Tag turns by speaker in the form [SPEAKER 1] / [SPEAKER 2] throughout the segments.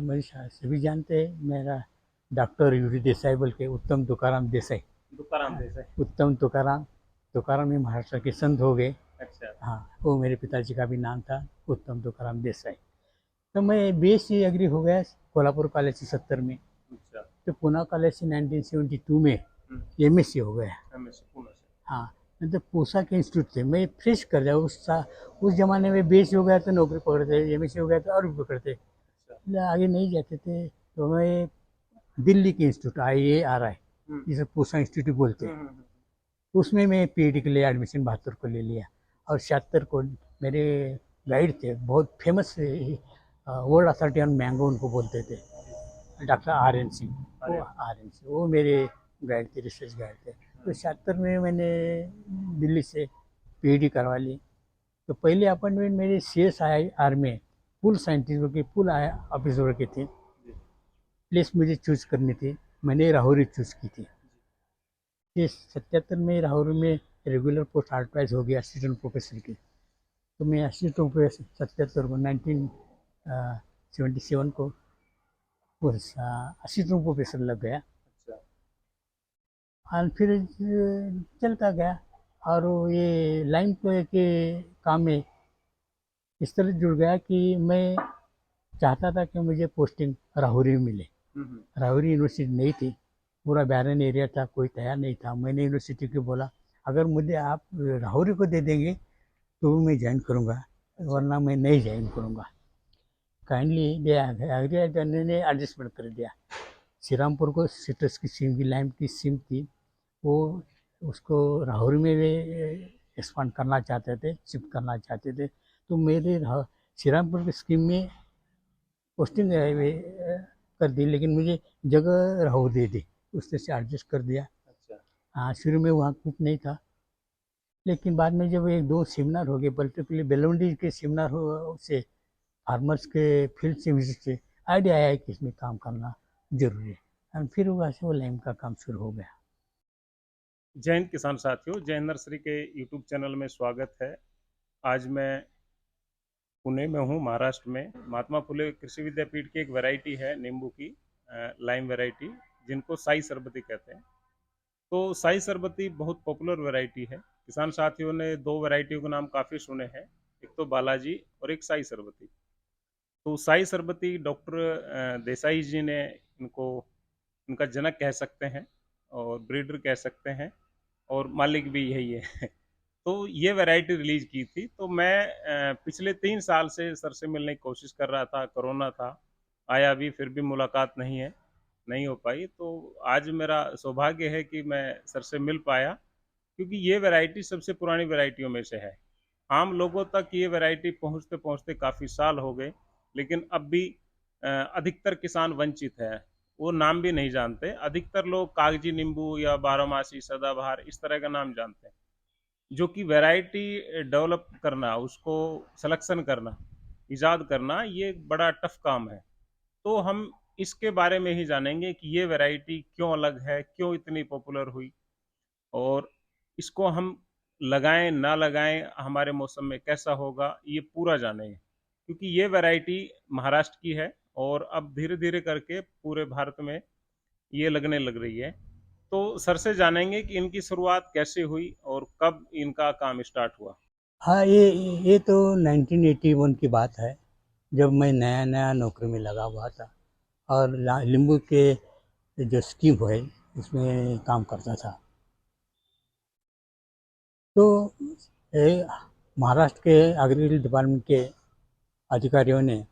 [SPEAKER 1] मेरे सभी जानते हैं मेरा डॉक्टर यूरी देसाई बोल के उत्तम तुकाराम देसाई।
[SPEAKER 2] तुकाराम देसाई।
[SPEAKER 1] उत्तम तुकाराम तुकाराम ये महाराष्ट्र के संत हो गए।
[SPEAKER 2] अच्छा।
[SPEAKER 1] हाँ, वो मेरे पिताजी का भी नाम था उत्तम तुकाराम देसाई। तो मैं बीएससी एग्री हो गया कोल्हापुर कॉलेज से 70 में।
[SPEAKER 2] अच्छा।
[SPEAKER 1] तो पूना कॉलेज से 1972 में एमएससी हो गया।
[SPEAKER 2] एमएससी पुणे से।
[SPEAKER 1] हाँ, नहीं तो पूसा के इंस्टीट्यूट थे, मैं फ्रेश कर दिया उस जमाने में। बीएससी हो गया तो नौकरी पकड़ते, एमएससी हो गया तो और भी पकड़ते,
[SPEAKER 2] अच्छा।
[SPEAKER 1] आगे नहीं जाते थे। तो मैं दिल्ली के इंस्टीट्यूट IARI, जिसे पूसा इंस्टीट्यूट बोलते हैं, उसमें मैं पीएचडी के लिए एडमिशन 72 को ले लिया। और 76 को मेरे गाइड थे, बहुत famous world authority on mango उनको बोलते थे, doctor RN Singh. RN Singh वो मेरे गाइड थे, रिसर्च गाइड थे। तो 76 में मैंने दिल्ली से पीएचडी करवा ली। तो पहले अपॉइंटमेंट मेरे CSIR में पुल साइंटिस्ट की पुल ऑफिसर की थी। प्लेस मुझे चूज करनी थी, मैंने राहुरी चूज की थी। ये 77 में राहुरी में रेगुलर पोस्ट एडवर्टाइज हो गया असिस्टेंट प्रोफेसर की। तो मैं असिस्टेंट प्रोफेसर 77 को 1977 को असिस्टेंट प्रोफेसर लग गया।
[SPEAKER 2] अच्छा।
[SPEAKER 1] और फिर चलता गया। और ये लाइन के काम में इस तरह जुड़ गया कि मैं चाहता था कि मुझे पोस्टिंग राहुरी में मिले। राहुरी यूनिवर्सिटी नहीं थी, पूरा बैरन एरिया था, कोई तैयार नहीं था। मैंने यूनिवर्सिटी को बोला अगर मुझे आप राहुरी को दे देंगे तो मैं ज्वाइन करूँगा, वरना मैं नहीं ज्वाइन करूँगा। काइंडली ने एडजस्टमेंट कर दिया। श्रीरामपुर को सिट्रस की सिम की लाइन की सिम थी, वो उसको राहुरी में भी एक्सपांड करना चाहते थे, शिफ्ट करना चाहते थे। तो मेरे श्रीरामपुर की स्कीम में पोस्टिंग कर दी, लेकिन मुझे जगह राहुल दे दी, उससे से एडजस्ट कर दिया।
[SPEAKER 2] अच्छा।
[SPEAKER 1] हाँ, शुरू में वहाँ कुछ नहीं था, लेकिन बाद में जब एक दो सेमिनार हो गए, पर्टिकुलरली बेलवंडी के सेमिनार हो से फार्मर्स के फील्ड से विजिट से आइडिया आया कि इसमें काम करना जरूरी है। और फिर वहाँ से वो लैम का काम शुरू हो गया।
[SPEAKER 2] जय हिंद किसान साथियों, जय हिंद नर्सरी के यूट्यूब चैनल में स्वागत है। आज मैं पुणे में हूँ, महाराष्ट्र में। महात्मा फुले कृषि विद्यापीठ की एक वैरायटी है नींबू की, लाइम वैरायटी, जिनको साई सरबती कहते हैं। तो साई सरबती बहुत पॉपुलर वैरायटी है। किसान साथियों ने दो वैरायटियों के नाम काफ़ी सुने हैं, एक तो बालाजी और एक साई सरबती। तो साई सरबती डॉक्टर देसाई जी ने इनको, इनका जनक कह सकते हैं और ब्रीडर कह सकते हैं, और मालिक भी यही है। तो ये वैरायटी रिलीज की थी। तो मैं पिछले 3 साल से सर से मिलने की कोशिश कर रहा था, कोरोना था, आया भी, फिर भी मुलाकात नहीं है, नहीं हो पाई। तो आज मेरा सौभाग्य है कि मैं सर से मिल पाया, क्योंकि ये वैरायटी सबसे पुरानी वैरायटियों में से है। आम लोगों तक ये वैरायटी पहुंचते पहुंचते काफ़ी साल हो गए, लेकिन अब भी अधिकतर किसान वंचित है, वो नाम भी नहीं जानते। अधिकतर लोग कागजी नींबू या बारहमासी, सदाबहार, इस तरह का नाम जानते हैं। जो कि वैरायटी डेवलप करना, उसको सिलेक्शन करना, इजाद करना, ये एक बड़ा टफ काम है। तो हम इसके बारे में ही जानेंगे कि ये वैरायटी क्यों अलग है, क्यों इतनी पॉपुलर हुई, और इसको हम लगाएं ना लगाएं, हमारे मौसम में कैसा होगा, ये पूरा जानेंगे। क्योंकि ये वैरायटी महाराष्ट्र की है और अब धीरे धीरे करके पूरे भारत में ये लगने लग रही है। तो सर से जानेंगे कि इनकी शुरुआत कैसे हुई और कब इनका काम स्टार्ट हुआ।
[SPEAKER 1] हाँ, ये तो 1981 की बात है, जब मैं नया नया नौकरी में लगा हुआ था और नींबू के जो स्कीम है उसमें काम करता था। तो महाराष्ट्र के एग्रीकल्चर डिपार्टमेंट के अधिकारियों ने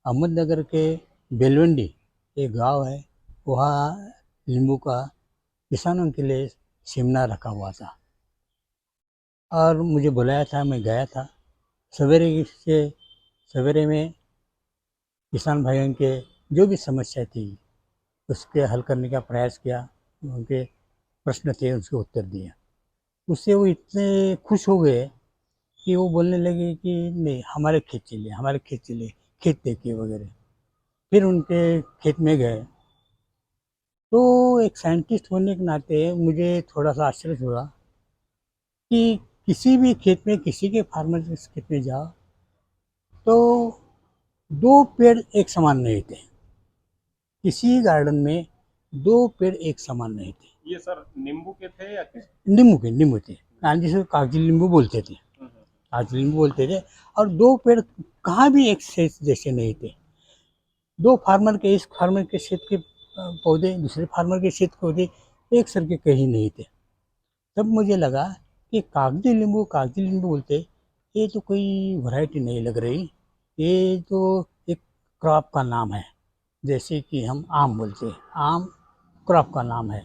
[SPEAKER 1] अहमदनगर के बेलवंडी एक गांव है, वहाँ नींबू का किसानों के लिए सेमिनार रखा हुआ था और मुझे बुलाया था, मैं गया था। सवेरे में किसान भाइयों के जो भी समस्या थी उसके हल करने का प्रयास किया, उनके प्रश्न थे उसके उत्तर दिए। उससे वो इतने खुश हो गए कि वो बोलने लगे कि नहीं, हमारे खेत चलिए, खेत देखिए वगैरह। फिर उनके खेत में गए। तो एक साइंटिस्ट होने के नाते मुझे थोड़ा सा आश्चर्य हुआ कि किसी भी खेत में, किसी के फार्मर के खेत में जाओ तो दो पेड़ एक समान नहीं थे। किसी गार्डन में दो पेड़ एक समान नहीं थे।
[SPEAKER 2] ये सर नींबू के थे या किस?
[SPEAKER 1] नींबू थे, जिसे कागजी नींबू बोलते थे। कागजी नींबू बोलते थे। और दो पेड़ कहाँ भी एक से जैसे नहीं थे। दो फार्मर के, इस फार्मर के खेत के पौधे, दूसरे फार्मर के खेत के पौधे एक सर के कहीं नहीं थे। तब मुझे लगा कि कागजी नींबू बोलते, ये तो कोई वैरायटी नहीं लग रही, ये तो एक क्रॉप का नाम है। जैसे कि हम आम बोलते हैं, आम क्रॉप का नाम है।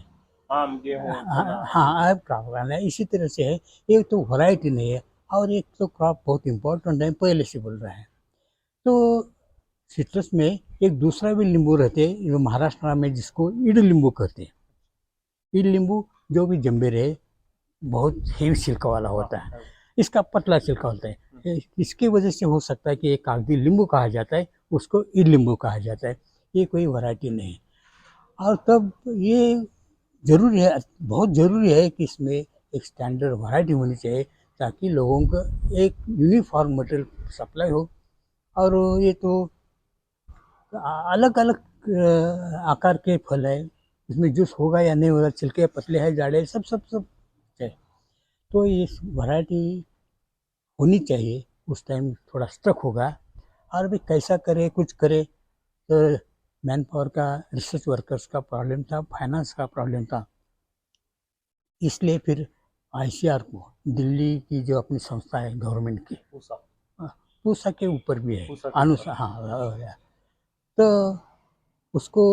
[SPEAKER 2] आम, गेहूं, चना।
[SPEAKER 1] हाँ, क्रॉप का नाम है। इसी तरह से है, एक तो वैरायटी नहीं है और एक तो क्रॉप बहुत इम्पोर्टेंट है, पहले से बोल रहे हैं। तो सिट्रस में एक दूसरा भी नींबू रहते हैं, जो महाराष्ट्र में जिसको ईड नींबू कहते हैं। ईड नींबू जो भी जम्बे रहे, बहुत हेवी छिलका वाला होता है। इसका पतला छिलका होता है। इसकी वजह से हो सकता है कि एक कागजी नींबू कहा जाता है, उसको ईड नींबू कहा जाता है। ये कोई वैरायटी नहीं। और तब ये जरूरी है, बहुत ज़रूरी है कि इसमें एक स्टैंडर्ड वैरायटी होनी चाहिए, ताकि लोगों को एक यूनिफॉर्म मटेरियल सप्लाई हो। और ये तो अलग अलग आकार के फल है, इसमें जूस होगा या नहीं होगा, छिलके पतले हैं, जाड़े, सब सब सब है। तो ये वैरायटी होनी चाहिए। उस टाइम थोड़ा स्ट्रक होगा। और भी कैसा करे, कुछ करे, तो मैन पावर का, रिसर्च वर्कर्स का प्रॉब्लम था, फाइनेंस का प्रॉब्लम था। इसलिए फिर आईसीआर को, दिल्ली की जो अपनी संस्था है गवर्नमेंट की,
[SPEAKER 2] पूसा।
[SPEAKER 1] पूसा के ऊपर भी है,
[SPEAKER 2] पूसा के
[SPEAKER 1] अनुसार, हाँ। तो उसको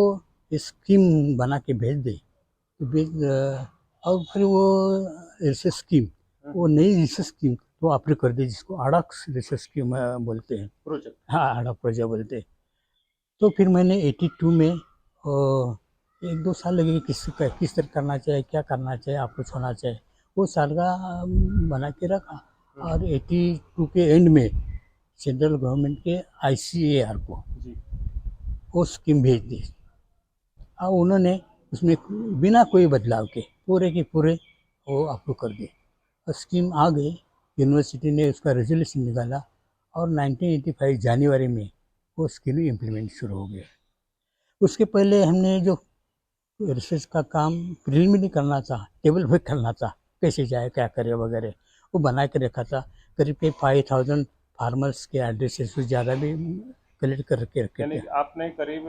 [SPEAKER 1] स्कीम बना के भेज दे, तो और फिर वो रिसर्च स्कीम, वो नई रिसर्च स्कीम तो अप्रूव कर दे, जिसको अडॉक्स रिसर्च स्कीम बोलते हैं।
[SPEAKER 2] प्रोजेक्ट।
[SPEAKER 1] हाँ, अडॉक प्रोजेक्ट बोलते हैं। तो फिर मैंने 82 में एक दो साल लगे, किस तरह करना चाहिए, क्या करना चाहिए, अप्रोच होना चाहिए, वो साल का बना के रखा। और 82 के एंड में सेंट्रल गवर्नमेंट के आईसीएआर को
[SPEAKER 2] जी।
[SPEAKER 1] वो स्कीम भेज दी। और उन्होंने उसमें बिना कोई बदलाव के पूरे के पूरे वो अप्रूव कर दिए और स्कीम आ गई। यूनिवर्सिटी ने उसका रेजोल्यूशन निकाला और 1985 जनवरी में वो स्कीम इम्प्लीमेंट शुरू हो गया। उसके पहले हमने जो रिसर्च का काम प्रिलिमिनरी करना था, टेबल वर्क करना था, कैसे जाए, क्या करे वगैरह, वो बना के रखा था। करीब 5000 फार्मर्स के एड्रेसेस से ज़्यादा भी कलेक्ट करके रखे
[SPEAKER 2] यानी
[SPEAKER 1] थे।
[SPEAKER 2] कि आपने करीब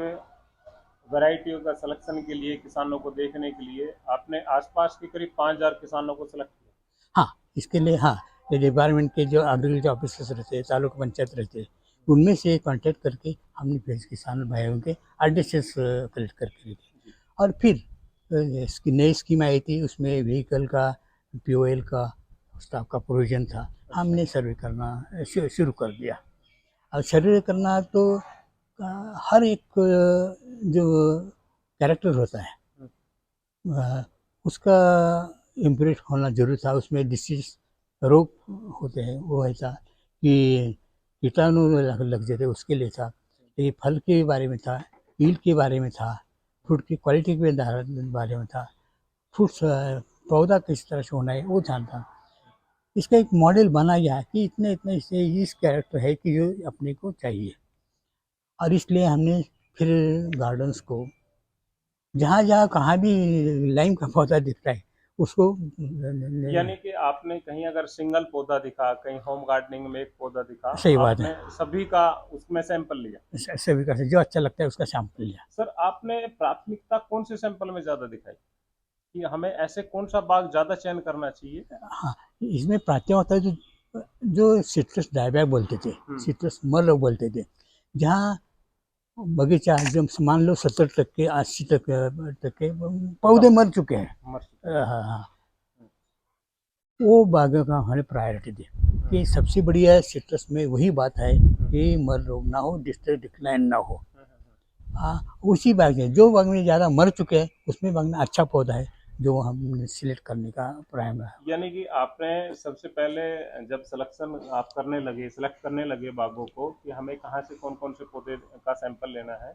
[SPEAKER 2] वैरायटियों का सिलेक्शन के लिए, किसानों को देखने के लिए आपने आसपास के करीब 5000 किसानों को सिलेक्ट किया।
[SPEAKER 1] हाँ, इसके लिए हाँ, ये डिपार्टमेंट के जो एग्रीकल्चर ऑफिसर्स रहते हैं, तालुका पंचायत रहते हैं, उनमें से कांटेक्ट करके हमने फिर किसान भाइयों के एड्रेसेस कलेक्ट करके रखे। और फिर इसकी नई स्कीम आई थी, उसमें व्हीकल का, पीओएल का, स्टाफ का प्रोविजन था। हमने सर्वे करना शुरू कर दिया। और सर्वे करना तो हर एक जो कैरेक्टर होता है, उसका इम्प्रूव होना जरूरी था। उसमें डिसीज, रोग होते हैं, वो ऐसा कि कीटाणु लग जाते, उसके लिए था। ये फल के बारे में था, ईल्ड के बारे में था, फ्रूट की क्वालिटी के बारे में था, फ्रूट्स पौधा किस तरह से होना है वो जानता। इसका एक मॉडल बना गया कि इतने इतने इससे इस कैरेक्टर है कि जो अपने को चाहिए। और इसलिए हमने फिर गार्डन्स को, जहाँ जहाँ कहाँ भी लाइम का पौधा दिखता है उसको
[SPEAKER 2] यानी कि आपने कहीं अगर सिंगल पौधा दिखा, कहीं होम गार्डनिंग में एक पौधा दिखा,
[SPEAKER 1] सही बात है।
[SPEAKER 2] आपने सभी का उसमें सैंपल लिया।
[SPEAKER 1] सभी का जो अच्छा लगता है उसका सैंपल लिया।
[SPEAKER 2] सर, आपने प्राथमिकता कौन से सैंपल में ज्यादा दिखाई कि हमें ऐसे कौन सा बाग ज्यादा चयन करना चाहिए?
[SPEAKER 1] हाँ, इसमें प्राथमिक होता है जो जो सिट्रस डायबैक बोलते थे, सिट्रस मर बोलते थे, जहाँ बगीचा जब मान लो 70% 80% पौधे मर चुके हैं, हाँ हाँ, वो बागों का हमें प्रायोरिटी दी कि सबसे बढ़िया सिट्रस में वही बात है कि मर रोग ना हो, डिक्लाइन ना हो। हाँ, उसी बाग में, जो बाग में ज़्यादा मर चुके हैं उसमें बाग में अच्छा पौधा है जो हम सिलेक्ट करने का प्राइम है।
[SPEAKER 2] यानी कि आपने सबसे पहले जब सिलेक्ट करने लगे बागों को कि हमें कहाँ से कौन कौन से पौधे का सैंपल लेना है,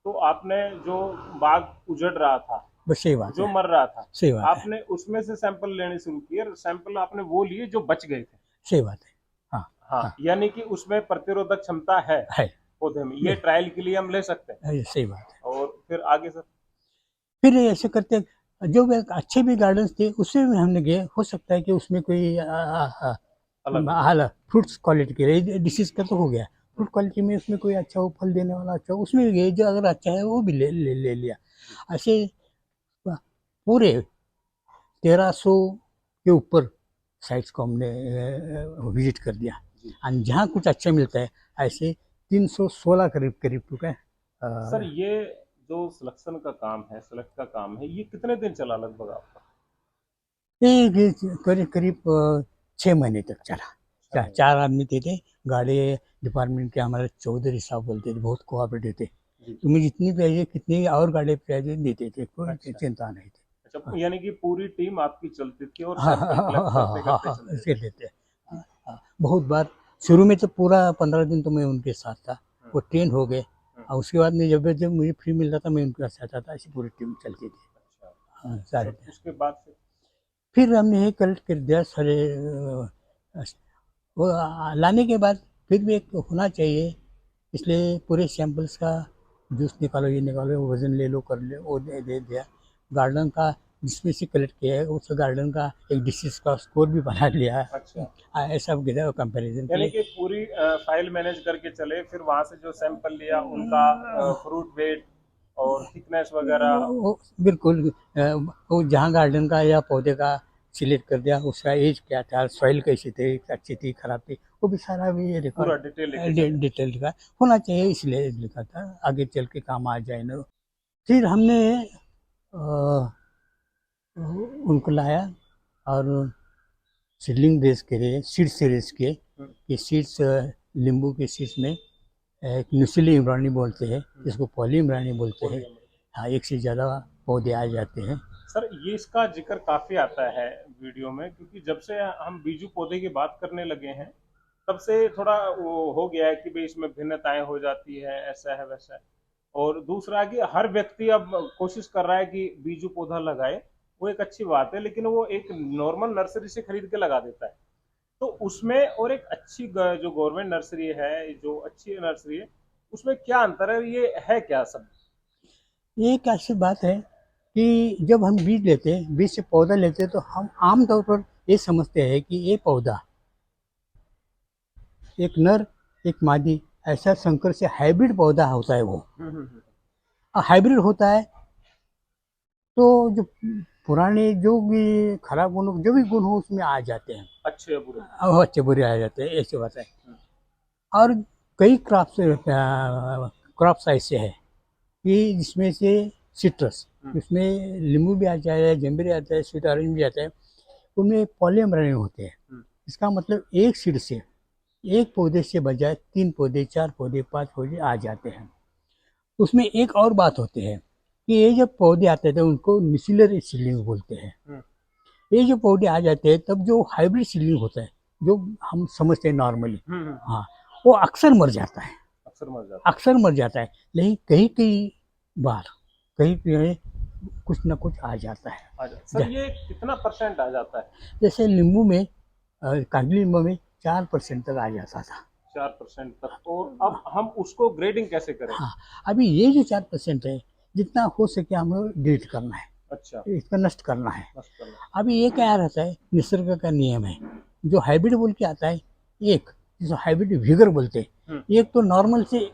[SPEAKER 2] तो आपने जो बाग उजड़ रहा था
[SPEAKER 1] बस सही बात
[SPEAKER 2] जो
[SPEAKER 1] है,
[SPEAKER 2] मर रहा था,
[SPEAKER 1] सही बात है,
[SPEAKER 2] आपने उसमें से सैंपल लेने शुरू किए और सैंपल आपने वो लिए जो बच गए थे।
[SPEAKER 1] सही बात है। हाँ,
[SPEAKER 2] हाँ,
[SPEAKER 1] हाँ,
[SPEAKER 2] यानी कि उसमें प्रतिरोधक क्षमता है
[SPEAKER 1] है,
[SPEAKER 2] पौधे में, ये
[SPEAKER 1] ये
[SPEAKER 2] ट्रायल के लिए हम ले सकते हैं।
[SPEAKER 1] सही बात है।
[SPEAKER 2] और फिर आगे सर?
[SPEAKER 1] फिर ऐसे करते जो भी अच्छे भी गार्डन्स थे, उसमें भी हमने गए, हो सकता है कि उसमें कोई
[SPEAKER 2] अलग हो।
[SPEAKER 1] हाल फ्रूट्स क्वालिटी के डिसीज़ का तो हो गया, फ्रूट क्वालिटी में उसमें कोई अच्छा हो, फल देने वाला अच्छा हो, उसमें भी गए, जो अगर अच्छा है वो भी ले लिया। ऐसे पूरे 1300 के ऊपर साइट्स को हमने विजिट कर दिया।
[SPEAKER 2] जी।
[SPEAKER 1] और जहाँ कुछ अच्छा मिलता है, ऐसे 316 करीब करीब टूका है।
[SPEAKER 2] सर ये जो सिलेक्शन का काम है, सेलेक्ट का काम है, ये कितने दिन चला लगभग आपका?
[SPEAKER 1] ये करीब करीब 6 महीने तक चला।
[SPEAKER 2] 6 महीने।
[SPEAKER 1] चार आदमी थे, गाड़ी डिपार्टमेंट के हमारे चौधरी साहब बोलते थे, बहुत कोऑपरेटिव थे,
[SPEAKER 2] जी।
[SPEAKER 1] तुम्हें जितनी चाहिए कितनी और गाड़ी चाहिए देते थे, कोई
[SPEAKER 2] अच्छा।
[SPEAKER 1] चिंता नहीं थी।
[SPEAKER 2] अच्छा, यानी कि पूरी टीम आपकी चलती थी और
[SPEAKER 1] हाँ, हाँ,
[SPEAKER 2] सैंपल
[SPEAKER 1] हाँ,
[SPEAKER 2] कलेक्ट
[SPEAKER 1] हाँ,
[SPEAKER 2] करते
[SPEAKER 1] हाँ,
[SPEAKER 2] करते
[SPEAKER 1] हाँ,
[SPEAKER 2] चलते
[SPEAKER 1] इसके
[SPEAKER 2] थे।
[SPEAKER 1] देते।
[SPEAKER 2] जी।
[SPEAKER 1] हाँ, हाँ, बहुत बार शुरू में तो पूरा 15 दिन तो मैं उनके साथ था,
[SPEAKER 2] हम्म,
[SPEAKER 1] वो ट्रेन हो गए,
[SPEAKER 2] हम्म,
[SPEAKER 1] और उसके बाद में जब जब मुझे फ्री मिलता था मैं उनके साथ आता था, ऐसी पूरी टीम चलती थी।
[SPEAKER 2] अच्छा।
[SPEAKER 1] हाँ, सारे
[SPEAKER 2] सर उसके बाद
[SPEAKER 1] फिर हमने ये कलेक्ट कर दिया सारे वो लाने के बाद फिर भी एक होना चाहिए, इसलिए पूरे सैंपल्स का जूस निकालो, ये निकालो, वज़न ले लो, कर ले, वो दे दिया। गार्डन का जिसमें से कलेक्ट किया है उस गार्डन का एक डिसीज़ का स्कोर भी बना लिया है।
[SPEAKER 2] अच्छा,
[SPEAKER 1] ऐसा गिरा कंपैरिजन के
[SPEAKER 2] यानी
[SPEAKER 1] लिए।
[SPEAKER 2] कि पूरी फाइल मैनेज करके चले, फिर वहां से जो सैंपल लिया उनका फ्रूट वेट और थिकनेस वगैरह।
[SPEAKER 1] वो बिल्कुल वो जहाँ गार्डन का या पौधे का सिलेक्ट कर दिया, उसका एज क्या था, सॉइल कैसी थी, अच्छी थी, खराब थी, वो भी सारा भी
[SPEAKER 2] पूरा
[SPEAKER 1] रिकॉर्ड
[SPEAKER 2] डिटेल लेके चले।
[SPEAKER 1] डिटेल का होना चाहिए, इसलिए लिखा था आगे चल के काम आ जाए ना। फिर हमने अ, उनको लाया और सीडलिंग बेच के लिए सीड सीरीज के
[SPEAKER 2] हम्म,
[SPEAKER 1] ये सीड्स नींबू के सीड्स में एक नुसीली इमरानी बोलते हैं, जिसको पॉली इमरानी बोलते हैं।
[SPEAKER 2] पोलियम।
[SPEAKER 1] हाँ, एक से ज़्यादा पौधे आ जाते हैं।
[SPEAKER 2] सर ये इसका जिक्र काफी आता है वीडियो में, क्योंकि जब से हम बीजू पौधे की बात करने लगे हैं तब से थोड़ा वो हो गया है कि भाई इसमें भिन्नताएं हो जाती है, ऐसा है वैसा है। और दूसरा कि हर व्यक्ति अब कोशिश कर रहा है कि बीजू पौधा लगाए, वो एक अच्छी बात है, लेकिन वो एक नॉर्मल नर्सरी से खरीद के लगा देता है। तो उसमें और एक अच्छी जो गवर्नमेंट नर्सरी है, जो अच्छी नर्सरी है, उसमें क्या अंतर है, ये है क्या सब?
[SPEAKER 1] ये एक ऐसी बात है कि जब हम बीज लेते हैं, बीज से पौधा लेते हैं, तो हम आम तौर पर ये समझते हैं कि ये पौधा एक नर एक मादी ऐसा संकर से हाइब्रिड पौधा होता है वो। हाइब्रिड होता है तो जो पुराने जो भी खराब गुण जो भी गुण हो उसमें आ जाते हैं,
[SPEAKER 2] अच्छे या बुरे?
[SPEAKER 1] और अच्छे बुरे आ जाते हैं, ऐसी बात है।
[SPEAKER 2] हम्म,
[SPEAKER 1] और कई क्रॉप्स ऐसे है कि जिसमें से सिट्रस,
[SPEAKER 2] हम्म,
[SPEAKER 1] उसमें नींबू भी आता है, जम्बीरी आता है, स्वीट ऑरेंज भी आता है, उनमें पॉलीमरेनिक होते हैं।
[SPEAKER 2] हम्म,
[SPEAKER 1] इसका मतलब एक सीड से एक पौधे से बजाय 3 पौधे, 4 पौधे, 5 पौधे आ जाते हैं। उसमें एक और बात होती है कि ये जब पौधे आते थे उनको निसिलर सीडलिंग बोलते हैं।
[SPEAKER 2] हम्म,
[SPEAKER 1] ये जो पौधे आ जाते हैं तब जो हाइब्रिड सीडलिंग होता है, जो हम समझते हैं नॉर्मली, हाँ, वो अक्सर मर जाता है,
[SPEAKER 2] अक्सर मर जाता
[SPEAKER 1] अक्सर मर जाता है, लेकिन कई कई बार कहीं कहीं कुछ ना कुछ आ जाता है।
[SPEAKER 2] है। आ जाता सर,
[SPEAKER 1] ज-
[SPEAKER 2] ये कितना परसेंट आ जाता है?
[SPEAKER 1] जैसे नींबू में कागजी नींबू में 4% तक आ जाता था।
[SPEAKER 2] 4% तक? और अब हम उसको ग्रेडिंग कैसे करें?
[SPEAKER 1] हाँ, अभी ये जो 4% है, जितना हो सके हमें डिलीट करना है,
[SPEAKER 2] अच्छा।
[SPEAKER 1] इसका नष्ट करना है।
[SPEAKER 2] नष्ट करना।
[SPEAKER 1] अभी ये क्या रहता है, निसर्ग का नियम है, जो हाइब्रिड बोल के आता है, एक जिसको हाइब्रिड विगर बोलते हैं, एक तो नॉर्मल से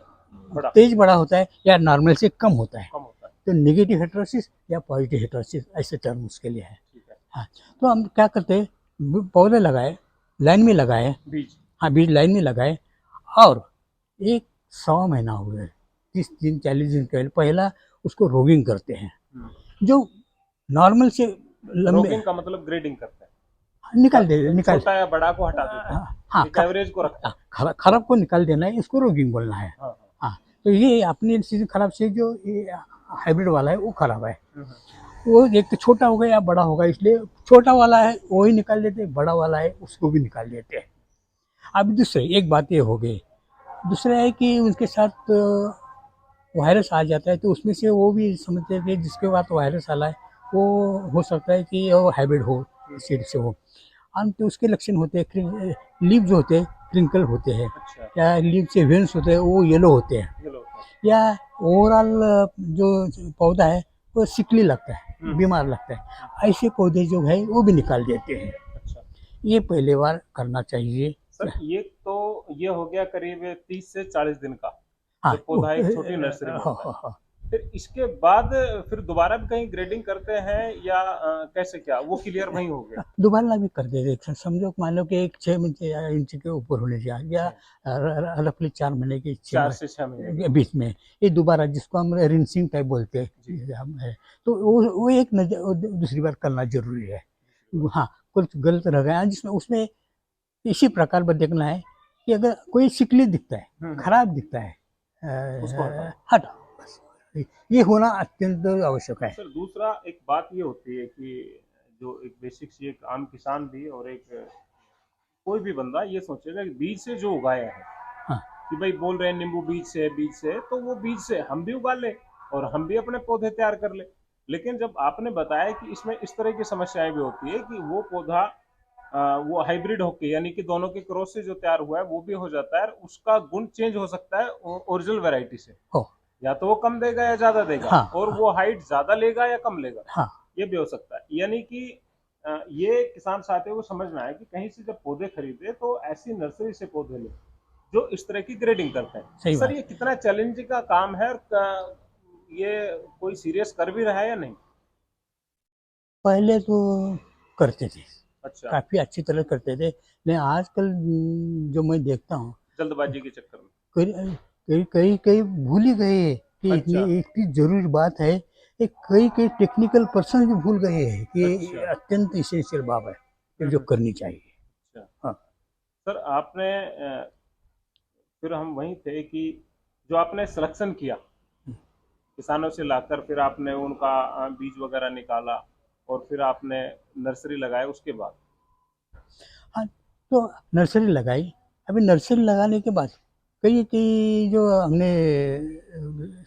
[SPEAKER 2] बड़ा
[SPEAKER 1] तेज बड़ा होता है या नॉर्मल से कम होता है,
[SPEAKER 2] कम होता है।
[SPEAKER 1] तो नेगेटिव हेटेरोसिस या पॉजिटिव हेटेरोसिस ऐसे टर्म उसके लिए है।
[SPEAKER 2] ठीक है।
[SPEAKER 1] हाँ, तो हम क्या करते हैं, पौधे लगाए, लाइन में लगाए,
[SPEAKER 2] बीज।
[SPEAKER 1] हाँ बीज लाइन में लगाए, और एक 100 महीना हो गए, 30 दिन 40 दिन पहले पहला उसको रोगिंग करते हैं, जो नॉर्मल से लंबे
[SPEAKER 2] रोगिंग का मतलब ग्रेडिंग करते हैं।
[SPEAKER 1] निकाल दे निकाल
[SPEAKER 2] छोटा या बड़ा को हटा देते हैं,
[SPEAKER 1] हाँ,
[SPEAKER 2] एक एवरेज को रखते हैं।
[SPEAKER 1] खराब को निकाल देना है, इसको रोगिंग बोलना है।
[SPEAKER 2] हाँ, हाँ।
[SPEAKER 1] हाँ, तो ये अपनी चीज़ खराब से जो ये हाइब्रिड वाला है वो खराब है,
[SPEAKER 2] हम्म,
[SPEAKER 1] वो एक तो छोटा होगा या बड़ा होगा, इसलिए छोटा वाला है वो ही निकाल देते हैं, बड़ा वाला है उसको भी निकाल देते हैं। अब दूसरे एक बात ये हो गई, दूसरा है कि उनके साथ वायरस आ जाता है तो उसमें से वो भी समझते हैं कि जिसके बाद वायरस आला है वो हो सकता है कि वो हाइब्रिड हो, सीड से हो। हम तो उसके लक्षण होते हैं, लीव जो होते हैं क्रिंकल होते हैं,
[SPEAKER 2] अच्छा,
[SPEAKER 1] या लीव से वेन्स होते हैं वो येलो होते हैं,
[SPEAKER 2] ये लो होता है।
[SPEAKER 1] या ओवरऑल जो पौधा है वो सिकली लगता है,
[SPEAKER 2] हम्म,
[SPEAKER 1] बीमार लगता है, ऐसे पौधे जो है वो भी निकाल देते हैं।
[SPEAKER 2] अच्छा
[SPEAKER 1] ये पहले बार करना चाहिए।
[SPEAKER 2] सर, ये तो ये हो गया करीब 30 से 40 दिन का,
[SPEAKER 1] हाँ
[SPEAKER 2] जब पौधा एक छोटी नर्सरी में
[SPEAKER 1] हाँ
[SPEAKER 2] होता है।
[SPEAKER 1] हाँ हाँ।
[SPEAKER 2] फिर इसके बाद फिर दोबारा भी कहीं ग्रेडिंग करते हैं या कैसे, क्या वो क्लियर वहीं हो गया?
[SPEAKER 1] दोबारा भी कर देते हैं। समझो मान लो कि एक 6 इंच के ऊपर होने चाहिए, या
[SPEAKER 2] अच्छा,
[SPEAKER 1] रफली 4 महीने के
[SPEAKER 2] 4 से 6 महीने के
[SPEAKER 1] के
[SPEAKER 2] बाद।
[SPEAKER 1] बीच में ये दोबारा, जिसको हम रिंसिंग टाइप बोलते हैं,
[SPEAKER 2] जी,
[SPEAKER 1] है। तो वो एक नजर दूसरी बार करना जरूरी है।
[SPEAKER 2] दूसरी बात।
[SPEAKER 1] हाँ, कुछ गलत रह गया जिसमें उसमें इसी प्रकार पर देखना है कि अगर कोई सिकली दिखता है,
[SPEAKER 2] हम्म,
[SPEAKER 1] खराब दिखता है,
[SPEAKER 2] उसको हटाओ।
[SPEAKER 1] हटाओ बस। ये होना अत्यंत आवश्यक है।
[SPEAKER 2] सर, दूसरा एक बात ये होती है कि जो एक बेसिक सी एक आम किसान भी और एक कोई भी बंदा ये सोचेगा कि बीज से जो उगाया है,
[SPEAKER 1] हाँ
[SPEAKER 2] कि भाई बोल रहे हैं नींबू बीज से, तो वो बीज से हम भी उगा ले और हम भी अपने पौधे तैयार कर ले। लेकिन जब आपने बताया कि इसमें इस तरह की समस्याएं भी होती है कि वो पौधा वो हाइब्रिड होके, यानी कि दोनों के क्रॉस से जो तैयार हुआ है वो भी हो जाता है, उसका गुण चेंज हो सकता है ओरिजिनल वैरायटी से।
[SPEAKER 1] हो
[SPEAKER 2] या तो वो कम देगा या ज्यादा देगा,
[SPEAKER 1] हाँ
[SPEAKER 2] और
[SPEAKER 1] हाँ
[SPEAKER 2] वो हाइट ज्यादा लेगा या कम लेगा,
[SPEAKER 1] हाँ।
[SPEAKER 2] ये भी हो सकता है। यानी कि ये किसान साथियों को समझना है कि कहीं से जब पौधे खरीदे तो ऐसी नर्सरी से पौधे ले जो इस तरह की ग्रेडिंग करते हैं।
[SPEAKER 1] सही
[SPEAKER 2] सर,
[SPEAKER 1] बात
[SPEAKER 2] ये
[SPEAKER 1] है।
[SPEAKER 2] कितना चैलेंजिंग का काम है, और ये कोई सीरियस कर भी रहा है या नहीं?
[SPEAKER 1] पहले तो करते थे,
[SPEAKER 2] अच्छा,
[SPEAKER 1] काफी अच्छी तरह करते थे, लेकिन आजकल जो मैं देखता हूँ,
[SPEAKER 2] जल्दबाजी के चक्कर में।
[SPEAKER 1] कई कई कई कई भूल ही गए कि इतनी
[SPEAKER 2] अच्छा,
[SPEAKER 1] इतनी जरूरी बात है। एक कई कई टेक्निकल पर्सन भी भूल गए हैं कि ये
[SPEAKER 2] अच्छा।
[SPEAKER 1] अत्यंत इसेंशियल बात है, ये जो
[SPEAKER 2] हम्म,
[SPEAKER 1] करनी चाहिए।
[SPEAKER 2] अच्छा।
[SPEAKER 1] हाँ
[SPEAKER 2] सर, आपने फिर हम वहीं थे कि जो आपने सिलेक्शन किया किसानों से लाकर, फिर आपने उनका बीज वगैरह निकाला और फिर आपने नर्सरी लगाया उसके बाद।
[SPEAKER 1] हाँ। तो नर्सरी लगाई। अभी नर्सरी लगाने के बाद कई कई जो हमने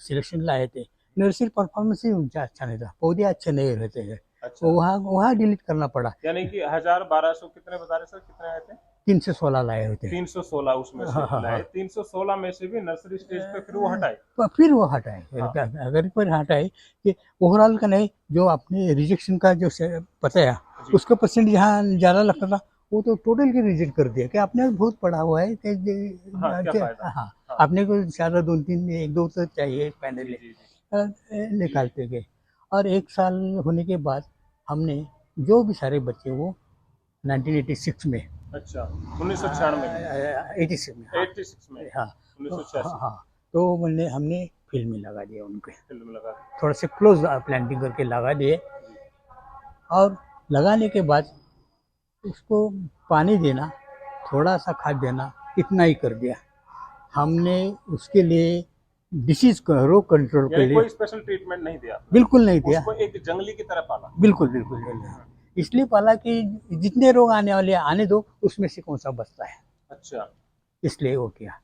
[SPEAKER 1] सिलेक्शन लाए थे, नर्सरी परफॉर्मेंस ही उनका अच्छा नहीं था, पौधे अच्छे नहीं रहते हैं,
[SPEAKER 2] अच्छा,
[SPEAKER 1] वो वहाँ वहाँ डिलीट करना पड़ा।
[SPEAKER 2] यानी कि 1000 1200 कितने बता रहे सर, कितने आए थे?
[SPEAKER 1] 316 लाए होते हैं।
[SPEAKER 2] 316 उसमें से
[SPEAKER 1] हाँ हाँ
[SPEAKER 2] लाए,
[SPEAKER 1] हाँ।
[SPEAKER 2] 316 में से भी नर्सरी स्टेज पे फिर वो हटाए।
[SPEAKER 1] तो फिर वो हटाए,
[SPEAKER 2] हाँ,
[SPEAKER 1] अगर फिर हटाए कि ओवरऑल का नहीं, जो आपने रिजेक्शन का जो बताया
[SPEAKER 2] जी,
[SPEAKER 1] उसका परसेंट जहाँ ज़्यादा लगता था, वो तो टोटल के रिजेक्ट कर दिया कि आपने बहुत पढ़ा हुआ है कि
[SPEAKER 2] हाँ, क्या फायदा।
[SPEAKER 1] हाँ,
[SPEAKER 2] हाँ,
[SPEAKER 1] आपने को ज़्यादा 2 3 एक दो तो चाहिए
[SPEAKER 2] जी,
[SPEAKER 1] पैनल
[SPEAKER 2] जी, जी।
[SPEAKER 1] निकालते गए। और 1 साल होने के बाद हमने जो भी सारे बच्चे वो 1986 में,
[SPEAKER 2] अच्छा, 1996 में,
[SPEAKER 1] 86 में, हाँ
[SPEAKER 2] 86 में,
[SPEAKER 1] हाँ। तो हाँ
[SPEAKER 2] 1986
[SPEAKER 1] हाँ, तो मैंने हमने फील्ड में लगा दिया उनके,
[SPEAKER 2] फिल्म लगा
[SPEAKER 1] थोड़ा से क्लोज प्लांटिंग करके लगा दिए।
[SPEAKER 2] दी।
[SPEAKER 1] और लगाने के बाद उसको पानी देना, थोड़ा सा खाद देना, इतना ही कर दिया हमने। उसके लिए डिसीज को रोग कंट्रोल के
[SPEAKER 2] यानी
[SPEAKER 1] लिए
[SPEAKER 2] कोई स्पेशल ट्रीटमेंट नहीं दिया आपने,
[SPEAKER 1] बिल्कुल नहीं दिया।
[SPEAKER 2] उसको एक जंगली की तरह पाला।
[SPEAKER 1] बिल्कुल बिल्कुल बिल्कुल। इसलिए पाला कि जितने रोग आने वाले हैं, आने दो, उसमें से कौन सा बचता है,
[SPEAKER 2] अच्छा,
[SPEAKER 1] इसलिए वो किया।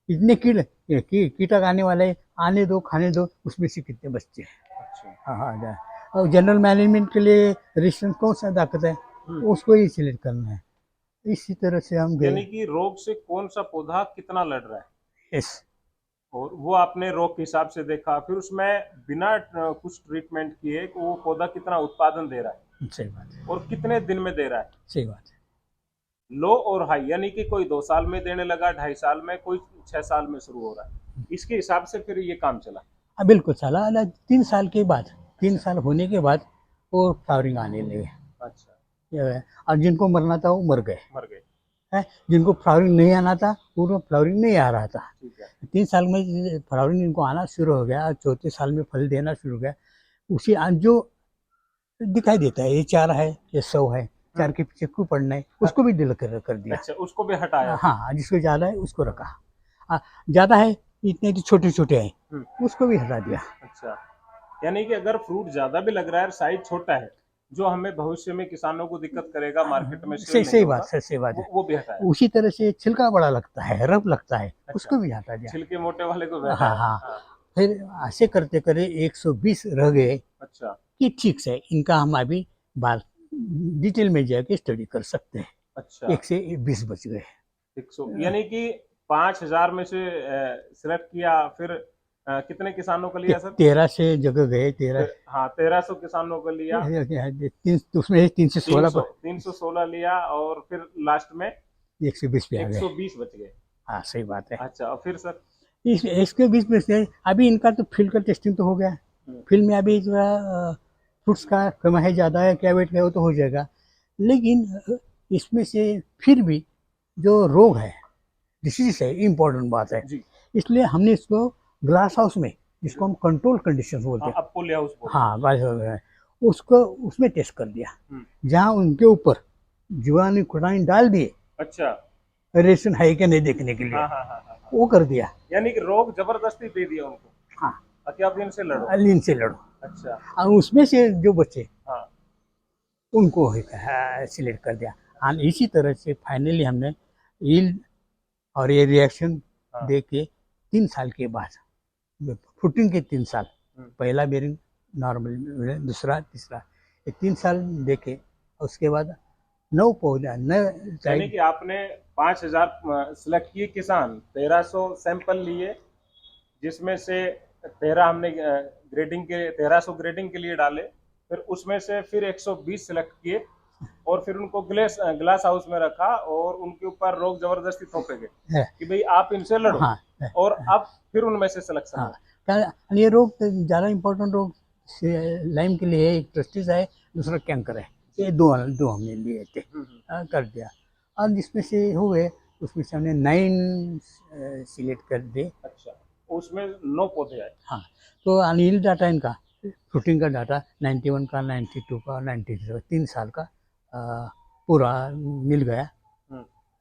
[SPEAKER 1] इतने कीटक आने वाले हैं, आने दो, खाने दो, उसमें से कितने बचते हैं।
[SPEAKER 2] अच्छा।
[SPEAKER 1] हाँ हाँ और जनरल मैनेजमेंट के लिए रेजिस्टेंस कौन सा ताकत है,
[SPEAKER 2] हम्म,
[SPEAKER 1] उसको ही सिलेक्ट करना है। इसी तरह से हम गए।
[SPEAKER 2] यानी कि रोग से कौन सा पौधा कितना लड़ रहा है,
[SPEAKER 1] यस।
[SPEAKER 2] और वो आपने रोग के हिसाब से देखा, फिर उसमें बिना कुछ ट्रीटमेंट किए कि वो पौधा कितना उत्पादन दे रहा है
[SPEAKER 1] सही बात है।
[SPEAKER 2] और कितने दिन में दे रहा है।
[SPEAKER 1] सही बात है।
[SPEAKER 2] लो और हाई, यानी कि कोई 2 साल में देने लगा, 2.5 साल में, कोई 6 साल में शुरू हो रहा है, इसके हिसाब से फिर ये काम चला।
[SPEAKER 1] हाँ बिल्कुल, साला 3 साल के बाद, तीन
[SPEAKER 2] अच्छा,
[SPEAKER 1] साल होने के बाद वो फ्लावरिंग आने लगे।
[SPEAKER 2] अच्छा,
[SPEAKER 1] ये है। और जिनको मरना था वो मर गए
[SPEAKER 2] मर गए।
[SPEAKER 1] हैं, जिनको फ्लावरिंग नहीं आना था वो फ्लावरिंग नहीं आ रहा था।
[SPEAKER 2] ठीक है।
[SPEAKER 1] 3 साल में फ्लावरिंग इनको आना शुरू हो गया, और चौथे साल में फल देना शुरू हो गया। उसी जो दिखाई देता है, ये 4 है, ये 100 है, 4 के पीछे क्यों पड़ना है, उसको भी डिल कर दिया।
[SPEAKER 2] अच्छा, उसको भी हटाया फिर।
[SPEAKER 1] हाँ, जिसको ज़्यादा है उसको रखा। ज़्यादा है, इतने तो छोटे छोटे
[SPEAKER 2] हम्म,
[SPEAKER 1] हैं, उसको भी हटा दिया।
[SPEAKER 2] अच्छा, यानी कि अगर फ्रूट ज्यादा भी लग रहा है, साइज छोटा है, जो हमें भविष्य में किसानों को दिक्कत करेगा, मार्केट में सेल
[SPEAKER 1] सही
[SPEAKER 2] नहीं
[SPEAKER 1] सही बात
[SPEAKER 2] होगा,
[SPEAKER 1] है, सही बात है।
[SPEAKER 2] वो भी हटाया।
[SPEAKER 1] उसी तरह से छिलका बड़ा लगता है, रफ लगता है,
[SPEAKER 2] अच्छा,
[SPEAKER 1] उसको भी हटा दिया।
[SPEAKER 2] छिलके मोटे वाले को भी
[SPEAKER 1] हाँ
[SPEAKER 2] हटाया।
[SPEAKER 1] हाँ।
[SPEAKER 2] हाँ,
[SPEAKER 1] फिर ऐसे करते करते 120 रह गए
[SPEAKER 2] अच्छा
[SPEAKER 1] कि ठीक है, इनका हम अभी बात डिटेल में जाके स्टडी कर सकते हैं।
[SPEAKER 2] अच्छा
[SPEAKER 1] 120 बच गए।
[SPEAKER 2] 100 यानी कि 5,000 में से सिलेक्ट किया, फिर कितने किसानों का लिया सर?
[SPEAKER 1] 13 से जगह गए, 13।
[SPEAKER 2] हाँ 1300 किसानों का लिया।
[SPEAKER 1] उसमें 316
[SPEAKER 2] 300
[SPEAKER 1] पर
[SPEAKER 2] 316 लिया और फिर लास्ट में
[SPEAKER 1] 120 पे आ गए।
[SPEAKER 2] 120 बच गए।
[SPEAKER 1] हाँ, सही बात है।
[SPEAKER 2] अच्छा और फिर सर?
[SPEAKER 1] इस 120 में से अभी इनका तो फील्ड का टेस्टिंग तो हो गया। फील्ड में अभी थोड़ा फ्रूट्स का कम है, ज़्यादा है, क्या वेट है, वो तो हो जाएगा। लेकिन इसमें से फिर भी जो रोग है, डिसीज है, इम्पोर्टेंट बात है।
[SPEAKER 2] जी
[SPEAKER 1] इसलिए हमने इसको ग्लास हाउस में, जिसको हम कंट्रोल कंडीशन बोलते
[SPEAKER 2] हाँ
[SPEAKER 1] हैं,
[SPEAKER 2] अब पोली हाउस बोल।
[SPEAKER 1] हाँ बस, उसको उसमें टेस्ट कर दिया,
[SPEAKER 2] हम्म,
[SPEAKER 1] जहाँ उनके ऊपर जीवाणु कुटाइन डाल दिए,
[SPEAKER 2] अच्छा
[SPEAKER 1] रेशन है क्या नहीं देखने के लिए,
[SPEAKER 2] हाँ हाँ हाँ हाँ हाँ।
[SPEAKER 1] वो कर दिया।
[SPEAKER 2] यानी कि रोग जबरदस्ती दे दिया उनको
[SPEAKER 1] हाँ,
[SPEAKER 2] ताकि आप इनसे लड़ो।
[SPEAKER 1] लीन से लड़ो।
[SPEAKER 2] अच्छा
[SPEAKER 1] और उसमें से जो बचे
[SPEAKER 2] हाँ
[SPEAKER 1] उनको सिलेक्ट कर दिया। और इसी तरह से फाइनली हमने ईल और ये रिएक्शन
[SPEAKER 2] हाँ
[SPEAKER 1] दे के 3 साल के बाद, फुटिंग के 3 साल, पहला बेरिंग नॉर्मल, दूसरा तीसरा, ये 3 साल देखे, उसके बाद 9 पौधा न
[SPEAKER 2] यानी कि आपने 5,000 सिलेक्ट किए किसान, 1300 सैंपल लिए, जिसमें से 13 हमने ग्रेडिंग के 1300 ग्रेडिंग के लिए डाले, फिर उसमें से फिर 120 सिलेक्ट किए और फिर उनको ग्लास हाउस में रखा और उनके ऊपर रोग जबरदस्ती थोपे गए
[SPEAKER 1] है।
[SPEAKER 2] कि भाई आप इनसे लड़ो।
[SPEAKER 1] हाँ है,
[SPEAKER 2] और अब फिर उनमें से सिलेक्शन
[SPEAKER 1] हाँ।
[SPEAKER 2] हुआ।
[SPEAKER 1] ये रोग ज़्यादा इम्पोर्टेंट रोग लाइम के लिए है, एक ट्रस्टिस है, दूसरा कैंकर है। ये दो दो हमने लिए थे, कर दिया। और जिसमें से हुए उसमें से हमने 9 सिलेक्ट कर दिए।
[SPEAKER 2] अच्छा उसमें 9 पौधे आए।
[SPEAKER 1] हाँ, तो अनिल डाटा इनका, फ्रूटिंग का डाटा 91 का, 92 का, 93 का, 3 साल का पूरा मिल गया।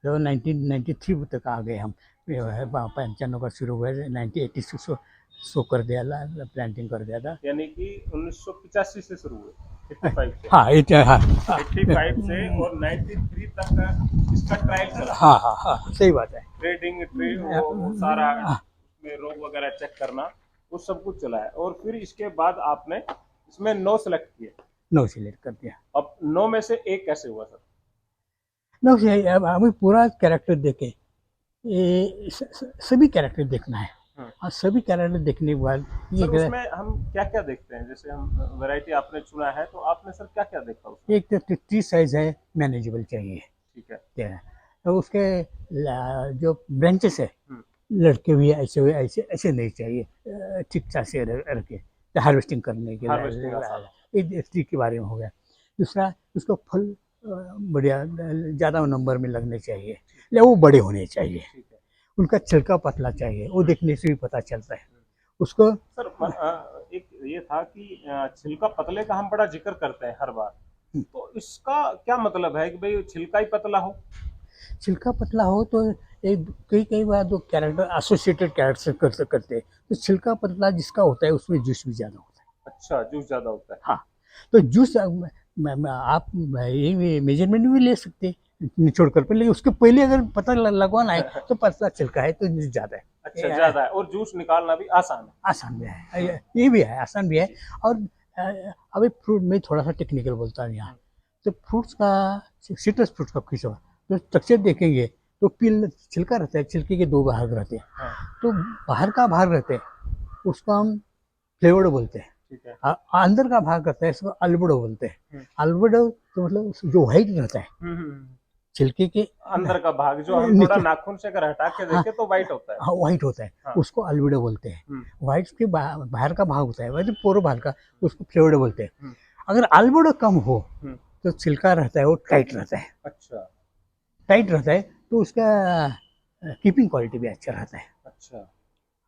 [SPEAKER 1] तो 1993 तक आ गए हम। 95 का शुरू हुआ, 1986 को शो कर दिया, प्लांटिंग कर दिया था।
[SPEAKER 2] यानी कि 1985 से शुरू हुए, 85 से।
[SPEAKER 1] हाँ, हाँ,
[SPEAKER 2] 85 से और 93 तक इसका ट्रायल चला।
[SPEAKER 1] हाँ, हाँ, हाँ, सही बात है।
[SPEAKER 2] ट्रेडिंग वो सारा में रोग वगैरह चेक करना, वो सब कुछ चला है। और फिर इसके बाद आपने इसमें 9 सेलेक्ट किए।
[SPEAKER 1] 9 सिलेक्ट कर दिया।
[SPEAKER 2] अब 9 में से एक कैसे हुआ सर?
[SPEAKER 1] 9 से अब हमें पूरा कैरेक्टर देखे, ये सभी कैरेक्टर देखना है। और सभी कैरेक्टर देखने के बाद
[SPEAKER 2] सर उसमें हम क्या क्या देखते हैं? जैसे हम वैरायटी आपने चुना है तो आपने सर क्या क्या देखा उसमें?
[SPEAKER 1] एक तो ट्री साइज है, मैनेजेबल चाहिए,
[SPEAKER 2] ठीक है।
[SPEAKER 1] क्या है, तो उसके जो ब्रांचेस है, लड़के भी ऐसे हुए, ऐसे ऐसे नहीं चाहिए, ठीक ठाक से रखे हार्वेस्टिंग करने के लिए। एक ट्री के बारे में हो गया। दूसरा, उसको फल बढ़िया ज़्यादा नंबर में लगने चाहिए, या वो बड़े होने चाहिए। उनका छिलका पतला चाहिए, वो देखने से भी पता चलता है उसको।
[SPEAKER 2] सर एक ये था कि छिलका पतले का हम बड़ा जिक्र करते हैं हर बार, तो इसका क्या मतलब है कि भाई छिलका ही पतला हो?
[SPEAKER 1] छिलका पतला हो तो एक कई कई बार दो कैरेक्टर एसोसिएटेड कैरेक्टर करते हैं, तो छिलका पतला जिसका होता है उसमें जूस भी ज़्यादा होता है।
[SPEAKER 2] अच्छा जूस ज्यादा होता है।
[SPEAKER 1] हाँ, तो जूस आप ये मेजरमेंट भी ले सकते हैं निचोड़ कर पे, लेकिन उसके पहले अगर पता लगवाना है तो पतला छिलका है तो जूस ज़्यादा है।
[SPEAKER 2] अच्छा ज्यादा है और जूस निकालना भी आसान है।
[SPEAKER 1] आसान भी है, ये भी है, आसान भी है। और अभी फ्रूट में थोड़ा सा टेक्निकल बोलता हूँ यहाँ। तो फ्रूट्स का, सिट्रस फ्रूट्स का खिंचवा तो स्ट्रक्चर देखेंगे तो पील छिलका रहता है, छिलके के 2 भाग रहते हैं। तो बाहर का भाग रहते हैं उसको हम फ्लेवर्ड बोलते हैं।
[SPEAKER 2] ठीक है।
[SPEAKER 1] अंदर का भाग रहता है इसको अल्बेडो बोलते हैं। अल्बेडो तो मतलब जो व्हाइट रहता है छिलके के
[SPEAKER 2] अंदर का भाग जो हम थोड़ा नाखून से अगर हटा के देखें तो व्हाइट होता है।
[SPEAKER 1] हाँ, व्हाइट होता है, उसको अल्बेडो बोलते हैं। व्हाइट के बाहर का भाग होता है, वैसे पूरा बाहर का, उसको फ्लेवर्ड बोलते हैं। अगर अल्बेडो कम हो तो छिलका रहता है वो टाइट रहता है।
[SPEAKER 2] अच्छा
[SPEAKER 1] टाइट रहता है तो उसका कीपिंग क्वालिटी भी अच्छा रहता है।
[SPEAKER 2] अच्छा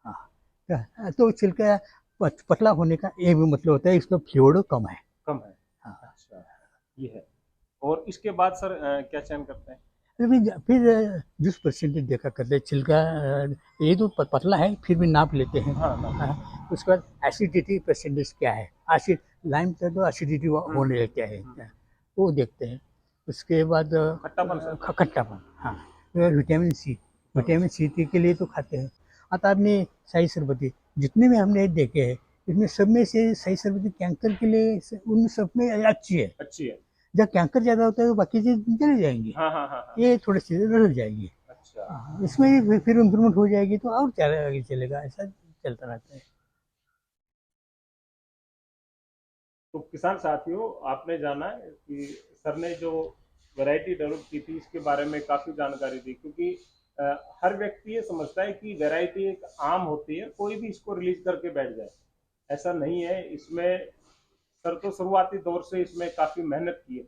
[SPEAKER 1] हाँ, तो छिलका पतला होने का ये भी मतलब होता है इसका फ्लूइड कम है।
[SPEAKER 2] कम है।
[SPEAKER 1] हाँ।
[SPEAKER 2] अच्छा ये है। और इसके बाद सर क्या चयन करते हैं?
[SPEAKER 1] फिर जिस परसेंटेज देखा करते हैं छिलका, ये तो पतला है फिर भी नाप लेते हैं।
[SPEAKER 2] हाँ
[SPEAKER 1] उसके बाद एसिडिटी परसेंटेज क्या है, एसिड लाइम का तो एसिडिटी होने लगता है, वो देखते हैं। उसके बाद खट्टापन, हाँ, विटामिन सी के लिए तो खाते हैं। आता आदमी शाही शरबती जितने भी हमने देखे हैं, इसमें सब में से सही सलामती कैंकर के लिए उन सब में अच्छी है।
[SPEAKER 2] अच्छी है।
[SPEAKER 1] जब कैंकर ज़्यादा होता है तो बाकी चीज़ चली जाएंगी,
[SPEAKER 2] हाँ हाँ हाँ हाँ।
[SPEAKER 1] ये थोड़ी चीज़ें रह जाएंगी।
[SPEAKER 2] अच्छा।
[SPEAKER 1] हाँ, इसमें भी फिर इम्प्रूवमेंट हो जाएगी तो और ज़्यादा आगे चलेगा, ऐसा चलता रहता है।
[SPEAKER 2] तो किसान साथियों, आपने जाना है कि सर ने जो वैरायटी डेवलप की थी इसके बारे में काफ़ी जानकारी दी, क्योंकि अ, हर व्यक्ति ये समझता है कि वैरायटी एक आम होती है, कोई भी इसको रिलीज करके बैठ जाए, ऐसा नहीं है। इसमें सर तो शुरुआती दौर से इसमें काफ़ी मेहनत की है।